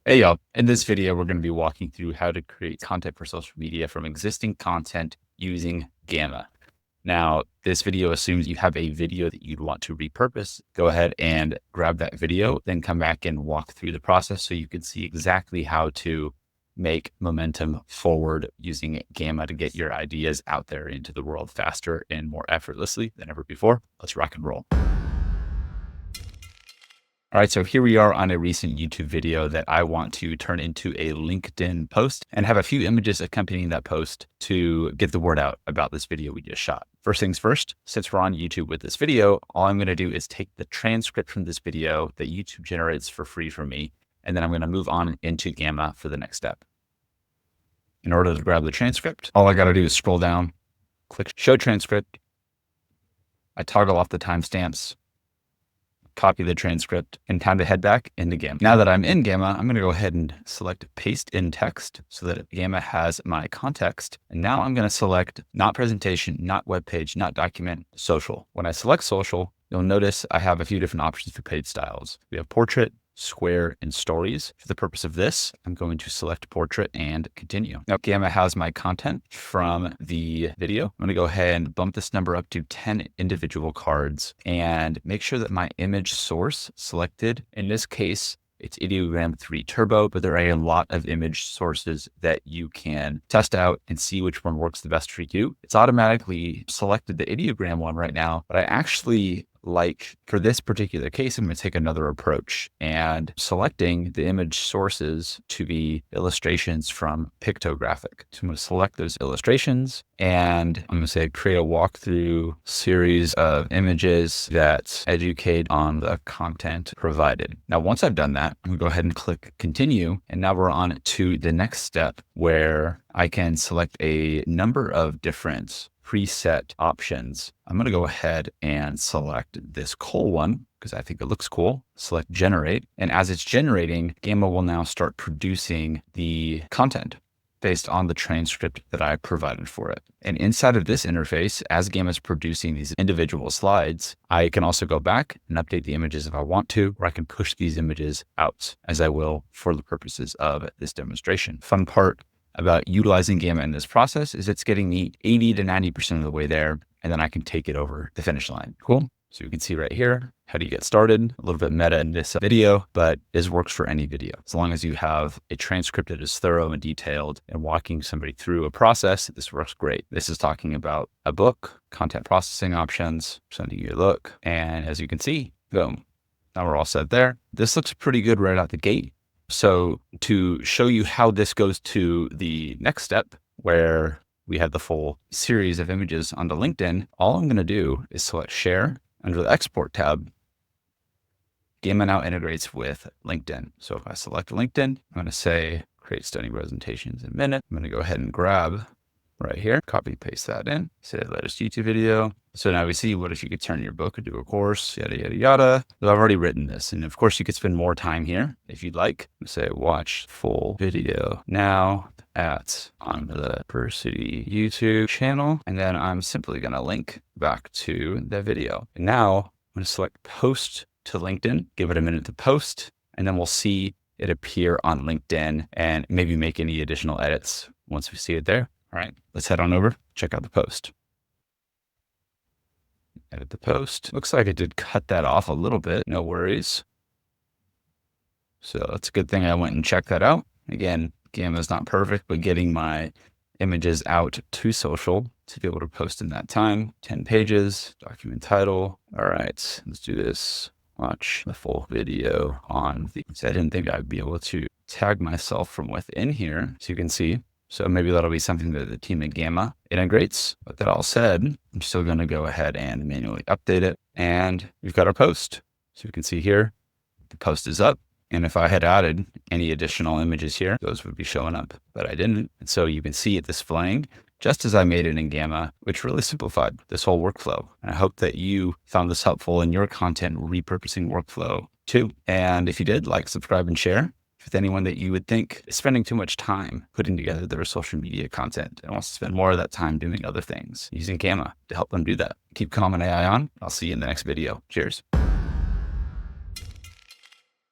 Hey y'all, in this video, we're going to be walking through how to create content for social media from existing content using Gamma. Now, this video assumes you have a video that you'd want to repurpose. Go ahead and grab that video, then come back and walk through the process so you can see exactly how to make momentum forward using Gamma to get your ideas out there into the world faster and more effortlessly than ever before. Let's rock and roll. All right, so here we are on a recent YouTube video that I want to turn into a LinkedIn post and have a few images accompanying that post to get the word out about this video we just shot. First things first, since we're on YouTube with this video, all I'm going to do is take the transcript from this video that YouTube generates for free for me, and then I'm going to move on into Gamma for the next step. In order to grab the transcript, all I got to do is scroll down, click Show Transcript. I toggle off the timestamps, copy the transcript, and time to head back into Gamma. Now that I'm in Gamma, I'm going to go ahead and select paste in text so that Gamma has my context. And now I'm going to select not presentation, not web page, not document, social. When I select social, you'll notice I have a few different options for page styles. We have portrait, square, and stories. For the purpose of this, I'm going to select portrait and continue. Now Gamma has my content from the video. I'm going to go ahead and bump this number up to 10 individual cards and make sure that my image source selected, in this case, it's Ideogram 3 Turbo, but there are a lot of image sources that you can test out and see which one works the best for you. It's automatically selected the Ideogram one right now, but I actually like, for this particular case, I'm going to take another approach and selecting the image sources to be illustrations from Pictographic. So I'm going to select those illustrations and I'm going to say create a walkthrough series of images that educate on the content provided. Now, once I've done that, I'm going to go ahead and click continue. And now we're on to the next step where I can select a number of different preset options. I'm going to go ahead and select this cool one because I think it looks cool. Select generate. And as it's generating, Gamma will now start producing the content based on the transcript that I provided for it. And inside of this interface, as Gamma is producing these individual slides, I can also go back and update the images if I want to, or I can push these images out as I will for the purposes of this demonstration. Fun part about utilizing Gamma in this process is it's getting me 80 to 90% of the way there, and then I can take it over the finish line. Cool. So you can see right here, how do you get started? A little bit meta in this video, but this works for any video. As long as you have a transcript that is thorough and detailed and walking somebody through a process, this works great. This is talking about a book, content processing options, sending you a look. And as you can see, boom, now we're all set there. This looks pretty good right out the gate. So to show you how this goes to the next step where we have the full series of images onto LinkedIn, all I'm going to do is select share under the export tab. Gamma now integrates with LinkedIn. So if I select LinkedIn, I'm going to say create stunning presentations in a minute. I'm going to go ahead and grab right here, copy paste that in, say latest YouTube video. So now we see, what if you could turn your book into a course, yada, yada, yada. So I've already written this. And of course you could spend more time here if you'd like. Say watch full video now on the University YouTube channel. And then I'm simply going to link back to the video. And now I'm going to select post to LinkedIn, give it a minute to post, and then we'll see it appear on LinkedIn and maybe make any additional edits once we see it there. All right, let's head on over, check out the post. Edit the post. Looks like it did cut that off a little bit. No worries. So it's a good thing I went and checked that out. Again, Gamma is not perfect, but getting my images out to social to be able to post in that time. 10 pages, document title. All right, let's do this. Watch the full video on the, so I didn't think I'd be able to tag myself from within here. So you can see. So maybe that'll be something that the team at Gamma integrates. But that all said, I'm still going to go ahead and manually update it. And we've got our post. So you can see here, the post is up. And if I had added any additional images here, those would be showing up, but I didn't. And so you can see it displaying just as I made it in Gamma, which really simplified this whole workflow. And I hope that you found this helpful in your content repurposing workflow too. And if you did, like, subscribe, and share with anyone that you would think is spending too much time putting together their social media content and wants to spend more of that time doing other things, using Gamma to help them do that. Keep Common AI on. I'll see you in the next video. Cheers.